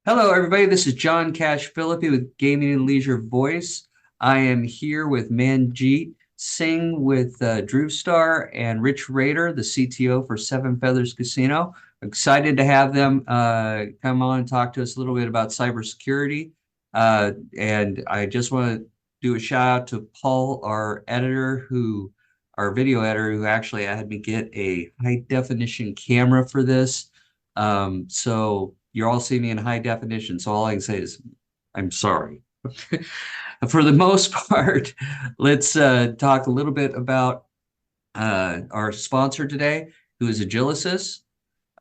Hello, everybody. This is John Cash Philippi with Gaming and Leisure Voice. I am here with Manjit Singh with DruvStar and Rich Rader, the CTO for Seven Feathers Casino. Excited to have them come on and talk to us a little bit about cybersecurity. And I just want to do a shout out to Paul, our video editor, who actually had me get a high definition camera for this. So you're all seeing me in high definition. So all I can say is, I'm sorry. For the most part, let's talk a little bit about our sponsor today, who is Agilysys.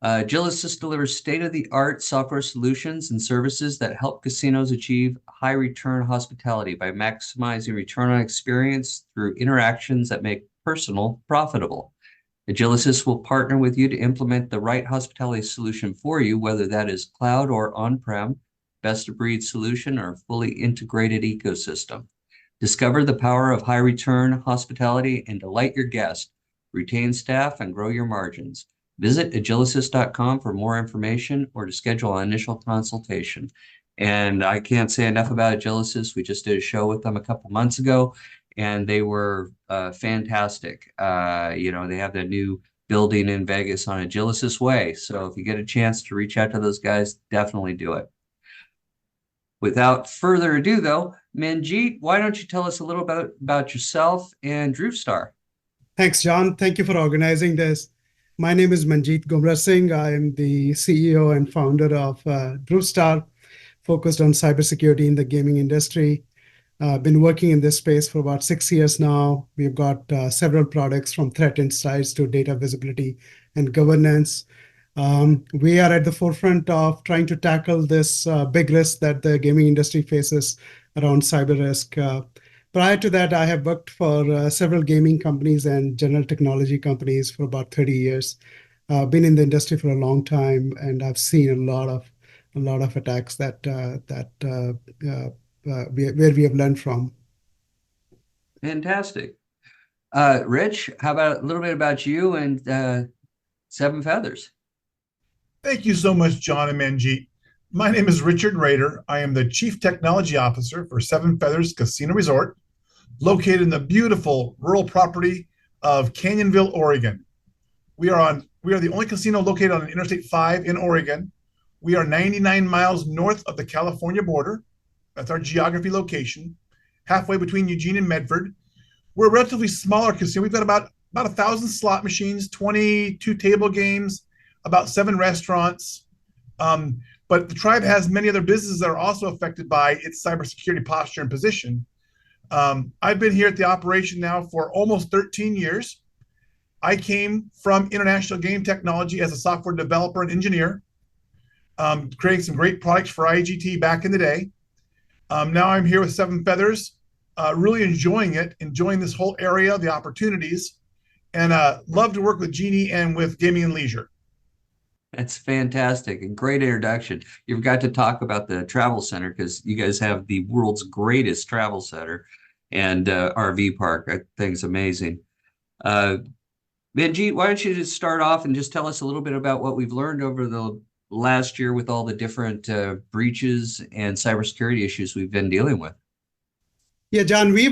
Agilysys delivers state-of-the-art software solutions and services that help casinos achieve high return hospitality by maximizing return on experience through interactions that make personal profitable. Agilysys will partner with you to implement the right hospitality solution for you, whether that is cloud or on-prem, best-of-breed solution, or fully integrated ecosystem. Discover the power of high-return hospitality and delight your guests, retain staff, and grow your margins. Visit agilysys.com for more information or to schedule an initial consultation. And I can't say enough about Agilysys. We just did a show with them a couple months ago, and they were fantastic. They have that new building in Vegas on Agilysys Way. So if you get a chance to reach out to those guys, definitely do it. Without further ado, though, Manjit, why don't you tell us a little bit about yourself and DruvStar? Thanks, John. Thank you for organizing this. My name is Manjit Singh. I am the CEO and founder of DruvStar, focused on cybersecurity in the gaming industry. Been working in this space for about 6 years now. We've got several products from threat insights to data visibility and governance. We are at the forefront of trying to tackle this big risk that the gaming industry faces around cyber risk. Prior to that, I have worked for several gaming companies and general technology companies for about 30 years. Been in the industry for a long time, and I've seen a lot of attacks where we have learned from. Fantastic. Rich, how about a little bit about you and Seven Feathers? Thank you so much, John and Manjit. My name is Richard Rader. I am the Chief Technology Officer for Seven Feathers Casino Resort, located in the beautiful rural property of Canyonville, Oregon. We are the only casino located on Interstate 5 in Oregon. We are 99 miles north of the California border. That's our geography location, halfway between Eugene and Medford. We're a relatively smaller casino. We've got about 1,000 slot machines, 22 table games, about 7 restaurants. But the tribe has many other businesses that are also affected by its cybersecurity posture and position. I've been here at the operation now for almost 13 years. I came from international game technology as a software developer and engineer, creating some great products for IGT back in the day. Now I'm here with Seven Feathers, really enjoying this whole area, the opportunities, and love to work with Jeannie and with Gaming and Leisure. That's fantastic and great introduction. You've got to talk about the travel center because you guys have the world's greatest travel center and RV park. I think it's amazing. Manjit, why don't you just start off and just tell us a little bit about what we've learned over the last year with all the different breaches and cybersecurity issues we've been dealing with? Yeah, John, we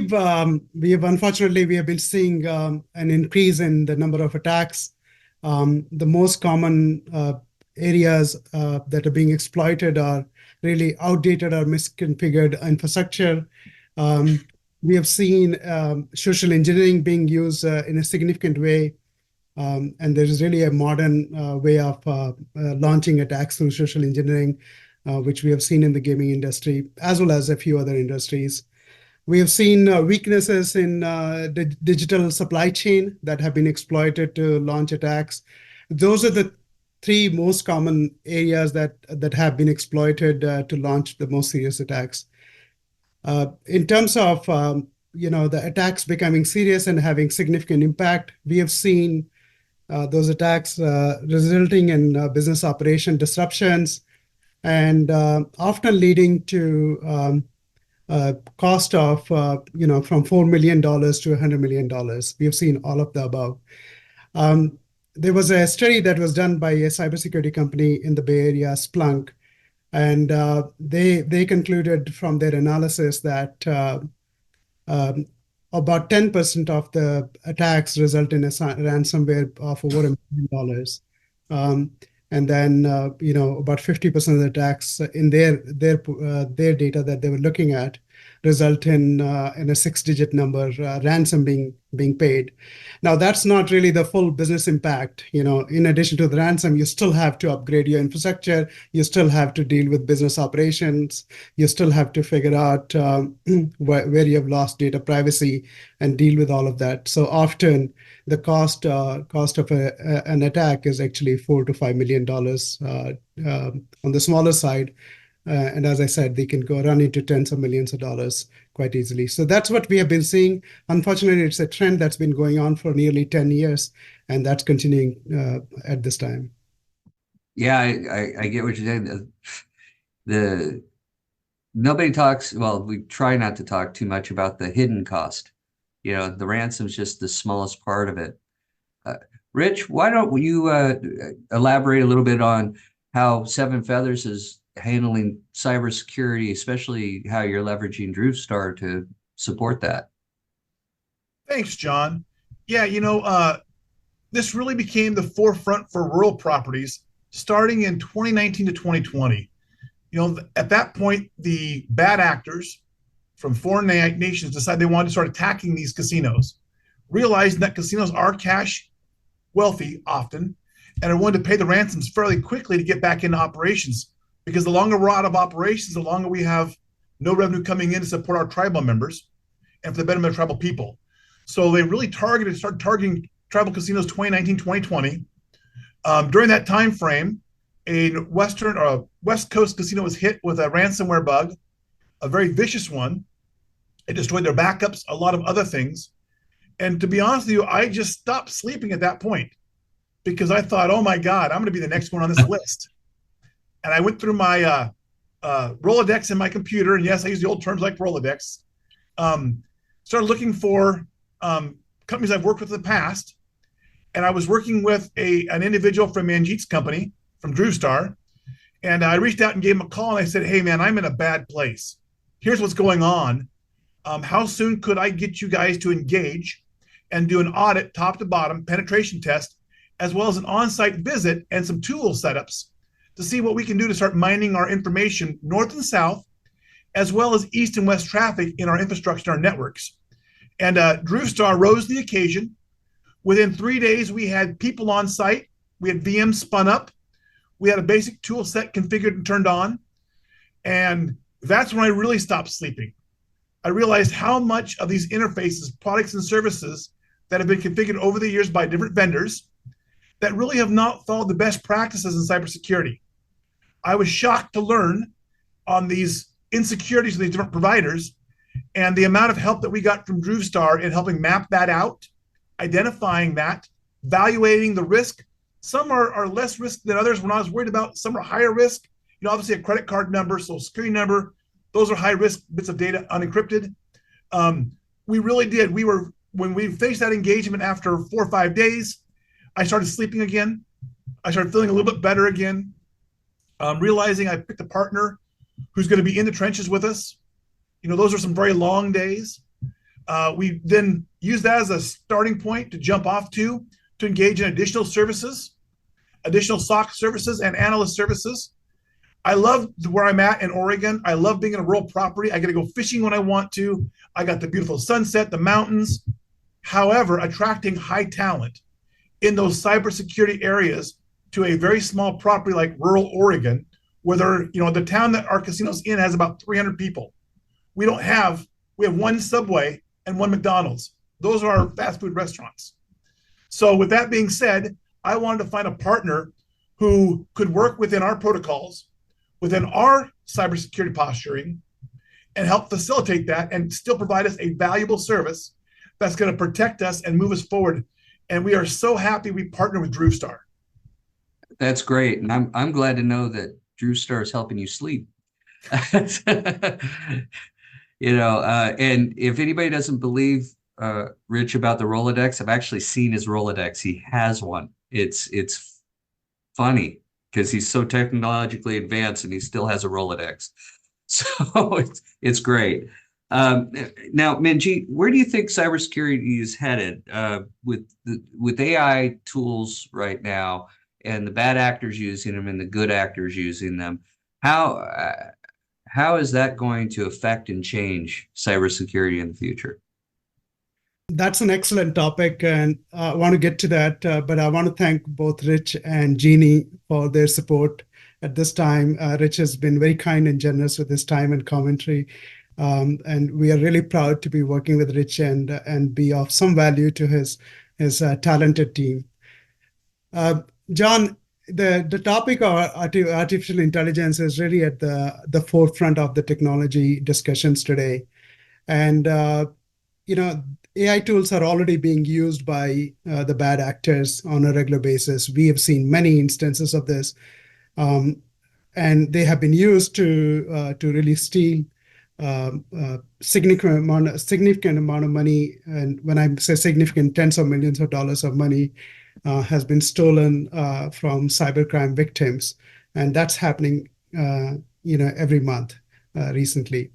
have unfortunately been seeing an increase in the number of attacks. The most common areas that are being exploited are really outdated or misconfigured infrastructure. We have seen social engineering being used in a significant way. And there is really a modern way of launching attacks through social engineering, which we have seen in the gaming industry, as well as a few other industries. We have seen weaknesses in the digital supply chain that have been exploited to launch attacks. Those are the 3 most common areas that have been exploited to launch the most serious attacks. In terms of the attacks becoming serious and having significant impact, we have seen those attacks resulting in business operation disruptions and often leading to cost of from $4 million to $100 million. We have seen all of the above. There was a study that was done by a cybersecurity company in the Bay Area, Splunk, And they concluded from their analysis that um, about 10% of the attacks result in a ransomware of over $1 million. Um, and then, about 50% of the attacks in their data that they were looking at result in a six-digit number ransom being paid. Now, that's not really the full business impact. In addition to the ransom, you still have to upgrade your infrastructure. You still have to deal with business operations. You still have to figure out where you have lost data privacy and deal with all of that. So often, the cost of an attack is actually $4 to $5 million on the smaller side. And as I said, they can go run into tens of millions of dollars quite easily. So that's what we have been seeing. Unfortunately, it's a trend that's been going on for nearly 10 years, and that's continuing at this time. Yeah, I get what you're saying. Nobody talks, well, we try not to talk too much about the hidden cost. The ransom's just the smallest part of it. Rich, why don't you elaborate a little bit on how Seven Feathers is handling cybersecurity, especially how you're leveraging DruvStar to support that? Thanks, John. Yeah, this really became the forefront for rural properties starting in 2019 to 2020. At that point, the bad actors from foreign nations decided they wanted to start attacking these casinos, realizing that casinos are cash wealthy often and are willing to pay the ransoms fairly quickly to get back into operations. Because the longer we're out of operations, the longer we have no revenue coming in to support our tribal members and for the betterment of tribal people. So they really started targeting tribal casinos 2019, 2020. During that time frame, a West Coast casino was hit with a ransomware bug, a very vicious one. It destroyed their backups, a lot of other things. And to be honest with you, I just stopped sleeping at that point because I thought, oh my God, I'm going to be the next one on this list. And I went through my Rolodex in my computer. And yes, I use the old terms like Rolodex. Started looking for companies I've worked with in the past. And I was working with an individual from Manjit's company, from DruvStar. And I reached out and gave him a call. And I said, hey, man, I'm in a bad place. Here's what's going on. How soon could I get you guys to engage and do an audit, top to bottom, penetration test, as well as an on-site visit and some tool setups to see what we can do to start mining our information north and south, as well as east and west traffic in our infrastructure and our networks. And DruvStar rose to the occasion. Within 3 days, we had people on site. We had VMs spun up. We had a basic tool set configured and turned on. And that's when I really stopped sleeping. I realized how much of these interfaces, products and services that have been configured over the years by different vendors that really have not followed the best practices in cybersecurity. I was shocked to learn on these insecurities of these different providers and the amount of help that we got from DruvStar in helping map that out, identifying that, evaluating the risk. Some are less risk than others. When I was worried about, some are higher risk. Obviously a credit card number, social security number, those are high risk bits of data unencrypted. We really did. When we faced that engagement after 4 or 5 days, I started sleeping again. I started feeling a little bit better again. Realizing I picked a partner who's going to be in the trenches with us. Those are some very long days. We then used that as a starting point to jump off to engage in additional services, additional SOC services and analyst services. I love where I'm at in Oregon. I love being in a rural property. I get to go fishing when I want to. I got the beautiful sunset, the mountains. However, attracting high talent in those cybersecurity areas to a very small property like rural Oregon, where the town that our casino's in has about 300 people. We have one Subway and one McDonald's. Those are our fast food restaurants. So with that being said, I wanted to find a partner who could work within our protocols, within our cybersecurity posturing, and help facilitate that and still provide us a valuable service that's going to protect us and move us forward. And we are so happy we partner with DruvStar. That's great. And I'm glad to know that DruvStar is helping you sleep. And if anybody doesn't believe Rich about the Rolodex, I've actually seen his Rolodex. He has one. It's funny. because he's so technologically advanced and he still has a Rolodex. So it's great. Now, Manjit, where do you think cybersecurity is headed with AI tools right now, and the bad actors using them and the good actors using them? How is that going to affect and change cybersecurity in the future? That's an excellent topic, and I want to get to that. But I want to thank both Rich and Jeannie for their support at this time. Rich has been very kind and generous with his time and commentary. And we are really proud to be working with Rich and be of some value to his talented team. John, the topic of artificial intelligence is really at the forefront of the technology discussions today. And you know, AI tools are already being used by the bad actors on a regular basis. We have seen many instances of this, and they have been used to really steal significant amount of money. And when I say significant, tens of millions of dollars of money has been stolen from cybercrime victims, and that's happening, every month recently.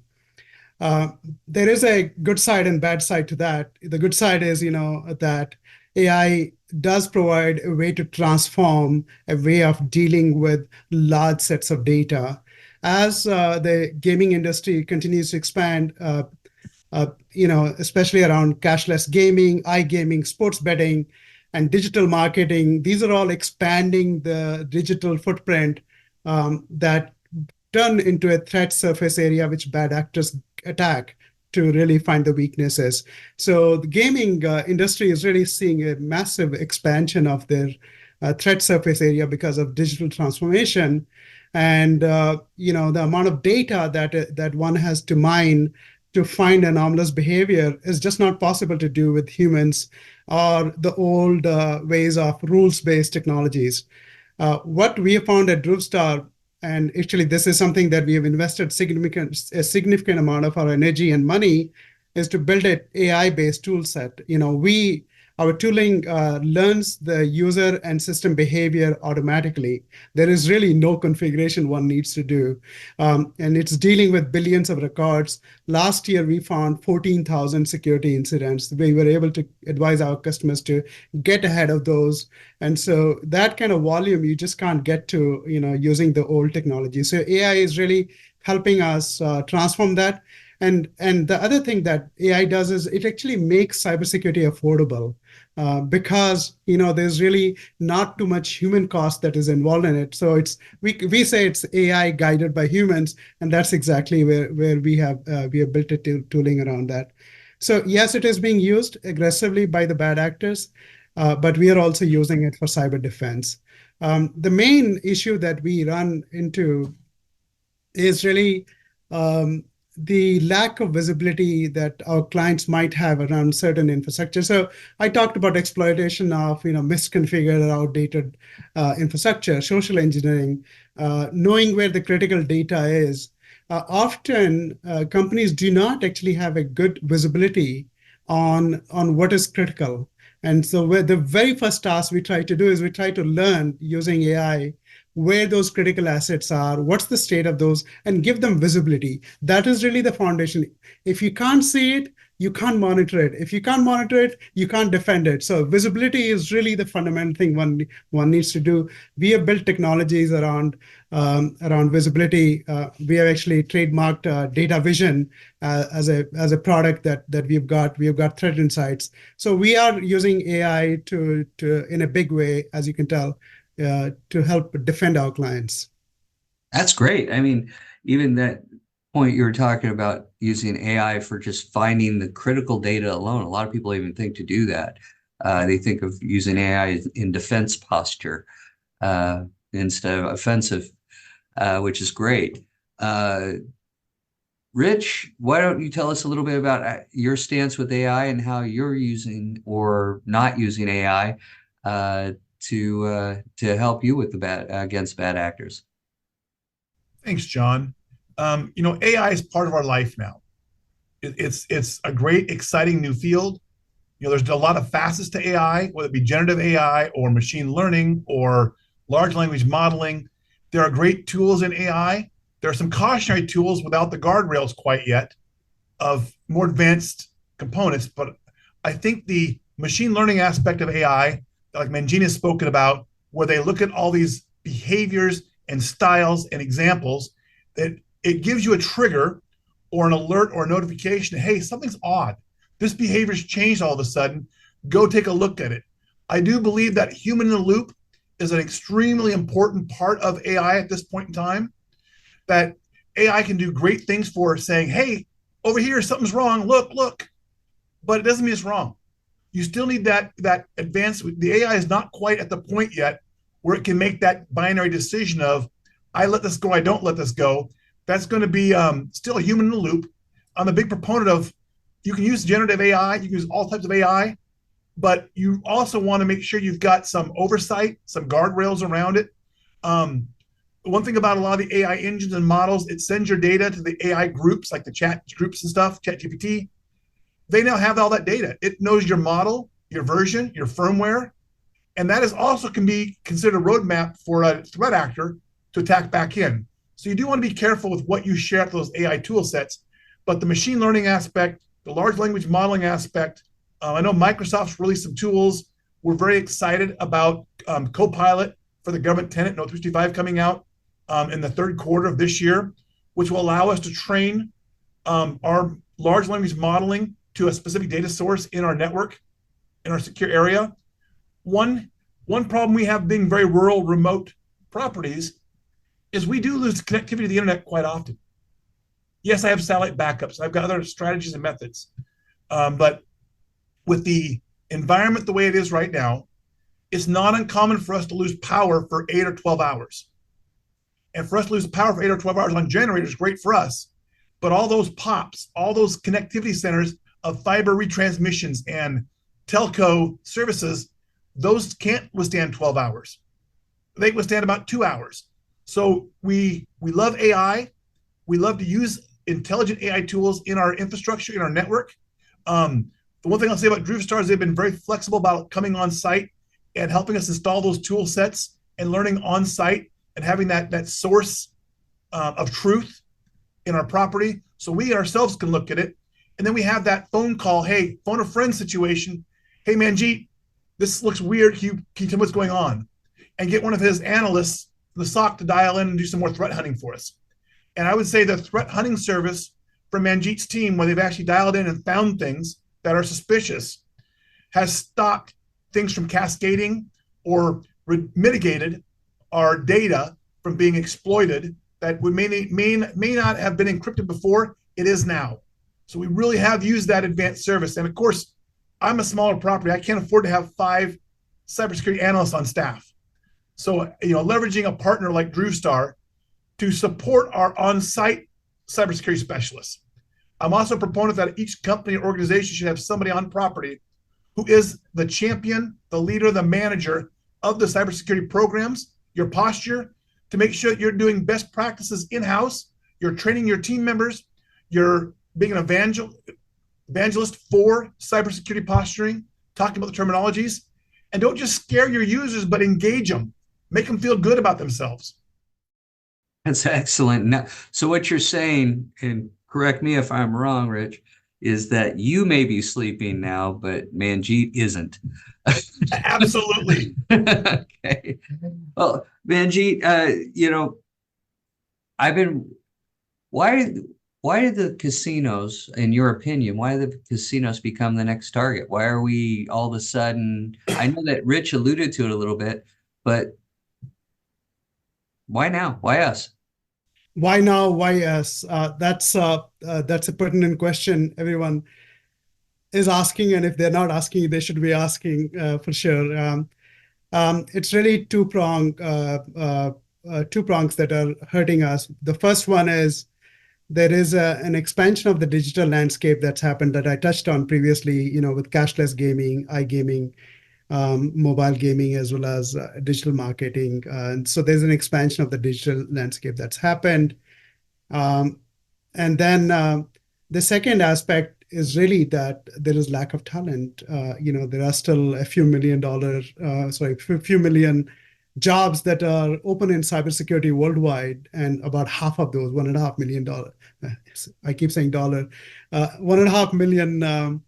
There is a good side and bad side to that. The good side is, that AI does provide a way to transform a way of dealing with large sets of data. As the gaming industry continues to expand, especially around cashless gaming, iGaming, sports betting, and digital marketing, these are all expanding the digital footprint that turn into a threat surface area which bad actors attack to really find the weaknesses. So the gaming industry is really seeing a massive expansion of their threat surface area because of digital transformation. And the amount of data that one has to mine to find anomalous behavior is just not possible to do with humans or the old ways of rules-based technologies. What we have found at DruvStar, and actually this is something that we have invested a significant amount of our energy and money, is to build an AI-based tool set. Our tooling learns the user and system behavior automatically. There is really no configuration one needs to do. And it's dealing with billions of records. Last year, we found 14,000 security incidents. We were able to advise our customers to get ahead of those. And so that kind of volume, you just can't get to, using the old technology. So AI is really helping us transform that. And the other thing that AI does is it actually makes cybersecurity affordable because there's really not too much human cost that is involved in it. So we say it's AI guided by humans, and that's exactly where we have built a tooling around that. So yes, it is being used aggressively by the bad actors, but we are also using it for cyber defense. The main issue that we run into is really the lack of visibility that our clients might have around certain infrastructure. So I talked about exploitation of misconfigured or outdated infrastructure, social engineering, knowing where the critical data is. Often companies do not actually have a good visibility on what is critical. And so the very first task we try to do is we try to learn using AI where those critical assets are, what's the state of those, and give them visibility. That is really the foundation. If you can't see it, you can't monitor it. If you can't monitor it, you can't defend it. So visibility is really the fundamental thing one needs to do. We have built technologies around visibility. We have actually trademarked data vision as a product that we've got. We've got threat insights. So we are using AI to in a big way, as you can tell, to help defend our clients. That's great. I mean, even that point you were talking about using AI for just finding the critical data alone. A lot of people even think to do that. They think of using AI in defense posture instead of offensive, which is great. Rich, why don't you tell us a little bit about your stance with AI and how you're using or not using AI to help you with against bad actors? Thanks, John. AI is part of our life now. It's a great, exciting new field. There's a lot of facets to AI, whether it be generative AI or machine learning or large language modeling. There are great tools in AI. There are some cautionary tools without the guardrails quite yet of more advanced components. But I think the machine learning aspect of AI, like Manjit has spoken about, where they look at all these behaviors and styles and examples, that it gives you a trigger or an alert or a notification, hey, something's odd. This behavior's changed all of a sudden. Go take a look at it. I do believe that human in the loop is an extremely important part of AI at this point in time, that AI can do great things for saying, hey, over here, something's wrong. Look. But it doesn't mean it's wrong. You still need that advanced. The AI is not quite at the point yet where it can make that binary decision of, I let this go, I don't let this go. That's going to be still a human in the loop. I'm a big proponent of, you can use generative AI, you can use all types of AI, but you also want to make sure you've got some oversight, some guardrails around it. One thing about a lot of the AI engines and models, it sends your data to the AI groups, like the chat groups and stuff, ChatGPT. They now have all that data. It knows your model, your version, your firmware, and that is also can be considered a roadmap for a threat actor to attack back in. So you do want to be careful with what you share with those AI tool sets, but the machine learning aspect, the large language modeling aspect, I know Microsoft's released some tools. We're very excited about Copilot for the government tenant, Note 365 coming out in the third quarter of this year, which will allow us to train our large language modeling to a specific data source in our network, in our secure area. One problem we have being very rural, remote properties is we do lose connectivity to the internet quite often. Yes, I have satellite backups. I've got other strategies and methods. But with the environment the way it is right now, it's not uncommon for us to lose power for 8 or 12 hours. And for us to lose power for 8 or 12 hours on generators is great for us. But all those POPs, all those connectivity centers of fiber retransmissions and telco services, those can't withstand 12 hours. They withstand about 2 hours. So we love AI. We love to use intelligent AI tools in our infrastructure, in our network. The one thing I'll say about DruvStar is they've been very flexible about coming on site and helping us install those tool sets and learning on site and having that source of truth in our property, so we ourselves can look at it. And then we have that phone call, hey, phone a friend situation. Hey, Manjit, this looks weird. Can you tell me what's going on? And get one of his analysts, the SOC, to dial in and do some more threat hunting for us. And I would say the threat hunting service from Manjit's team, where they've actually dialed in and found things that are suspicious, has stopped things from cascading or mitigated our data from being exploited that would may not have been encrypted before. It is now. So we really have used that advanced service. And of course, I'm a smaller property. I can't afford to have 5 cybersecurity analysts on staff. So, leveraging a partner like DruvStar to support our on-site cybersecurity specialists. I'm also a proponent that each company or organization should have somebody on property who is the champion, the leader, the manager of the cybersecurity programs, your posture, to make sure that you're doing best practices in-house, you're training your team members, you're being an evangelist for cybersecurity posturing, talking about the terminologies, and don't just scare your users, but engage them, make them feel good about themselves. That's excellent. Now, so what you're saying, and correct me if I'm wrong, Rich, is that you may be sleeping now, but Manjit isn't. Absolutely. Okay. Well, Manjit, why did the casinos, in your opinion, why did the casinos become the next target? Why are we all of a sudden, I know that Rich alluded to it a little bit, but why now? Why us? Why now? Why us? That's a pertinent question everyone is asking, and if they're not asking, they should be asking for sure. It's really two prongs that are hurting us. The first one is there is an expansion of the digital landscape that's happened that I touched on previously, with cashless gaming, iGaming, mobile gaming, as well as digital marketing. And so there's an expansion of the digital landscape that's happened. And then the second aspect is really that there is lack of talent. There are still a few million jobs that are open in cybersecurity worldwide, and about half of those, $1.5 million, I keep saying dollar, 1.5 million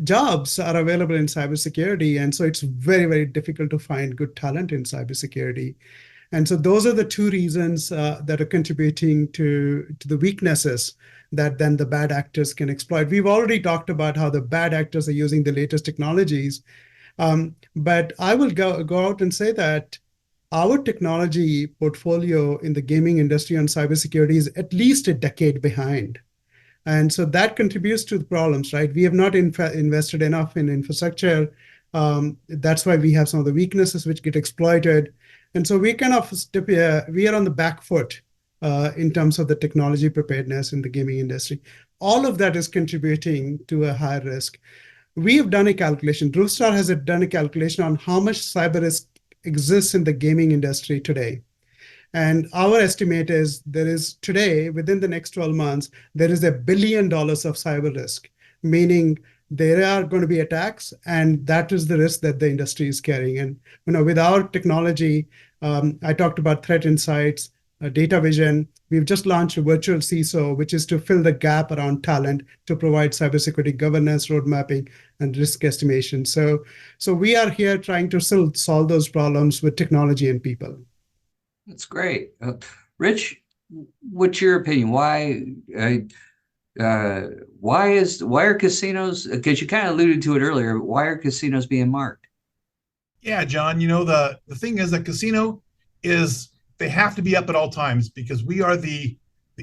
jobs are available in cybersecurity. And so it's very, very difficult to find good talent in cybersecurity. And so those are the two reasons that are contributing to the weaknesses that then the bad actors can exploit. We've already talked about how the bad actors are using the latest technologies. But I will go out and say that our technology portfolio in the gaming industry on cybersecurity is at least a decade behind. And so that contributes to the problems, right? We have not invested enough in infrastructure. That's why we have some of the weaknesses which get exploited. And so we kind of we are on the back foot in terms of the technology preparedness in the gaming industry. All of that is contributing to a higher risk. We have done a calculation. DruvStar has done a calculation on how much cyber risk exists in the gaming industry today. And our estimate is there is today, within the next 12 months, there is $1 billion of cyber risk, meaning there are going to be attacks, and that is the risk that the industry is carrying. And with our technology, I talked about threat insights, data vision. We've just launched a virtual CISO, which is to fill the gap around talent to provide cybersecurity governance, road mapping, and risk estimation. So we are here trying to still solve those problems with technology and people. That's great. Rich, what's your opinion? Why are casinos, because you kind of alluded to it earlier, why are casinos being marked? Yeah, John, the thing is that casino is, they have to be up at all times because we are the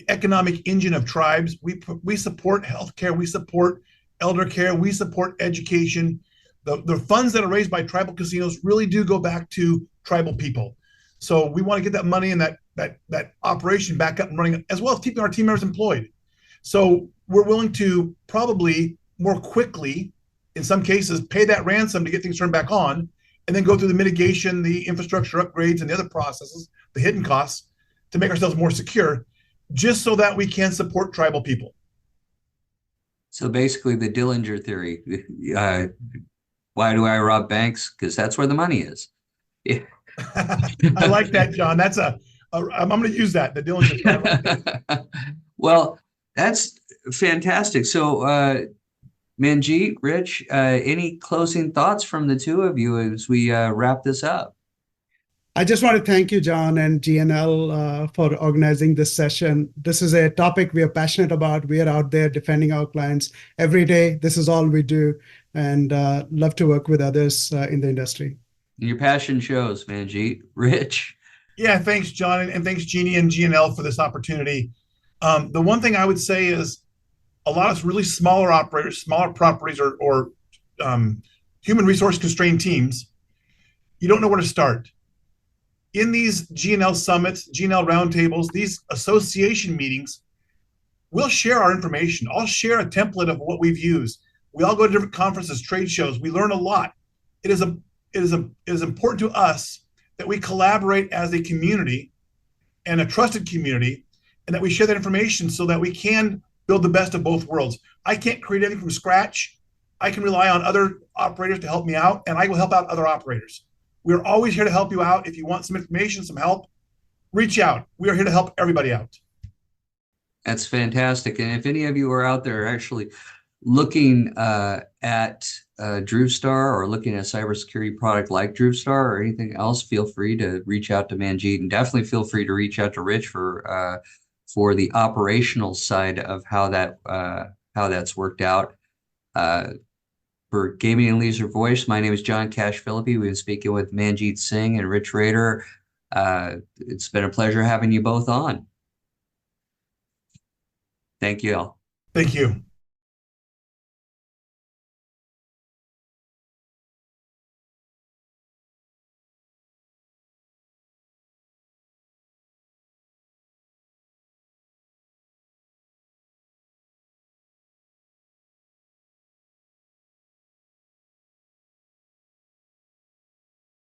economic engine of tribes. We support healthcare, we support elder care, we support education. The funds that are raised by tribal casinos really do go back to tribal people. So we want to get that money and that operation back up and running, as well as keeping our team members employed. So we're willing to probably more quickly, in some cases, pay that ransom to get things turned back on, and then go through the mitigation, the infrastructure upgrades, and the other processes, the hidden costs, to make ourselves more secure, just so that we can support tribal people. So basically the Dillinger theory, why do I rob banks? Because that's where the money is. Yeah. I like that, John. I'm going to use that, the Dillinger. Well, that's fantastic. So, Manjit, Rich, any closing thoughts from the two of you as we wrap this up? I just want to thank you, John and GNL, for organizing this session. This is a topic we are passionate about. We are out there defending our clients every day. This is all we do, and love to work with others in the industry. Your passion shows, Manjit. Rich? Yeah, thanks, John, and thanks, Jeannie and GNL, for this opportunity. The one thing I would say is a lot of really smaller operators, smaller properties, or human resource constrained teams, you don't know where to start. In these GNL summits, GNL roundtables, these association meetings, we'll share our information. I'll share a template of what we've used. We all go to different conferences, trade shows. We learn a lot. It is important to us that we collaborate as a community and a trusted community, and that we share that information so that we can build the best of both worlds. I can't create anything from scratch. I can rely on other operators to help me out, and I will help out other operators. We're always here to help you out. If you want some information, some help, reach out. We are here to help everybody out. That's fantastic. And if any of you are out there actually looking at DruvStar or looking at a cybersecurity product like DruvStar or anything else, feel free to reach out to Manjit, and definitely feel free to reach out to Rich for the operational side of how that's worked out. For Gaming and Leisure Voice, my name is John Cash Filippe. We've been speaking with Manjit Singh and Rich Rader. It's been a pleasure having you both on. Thank you all. Thank you.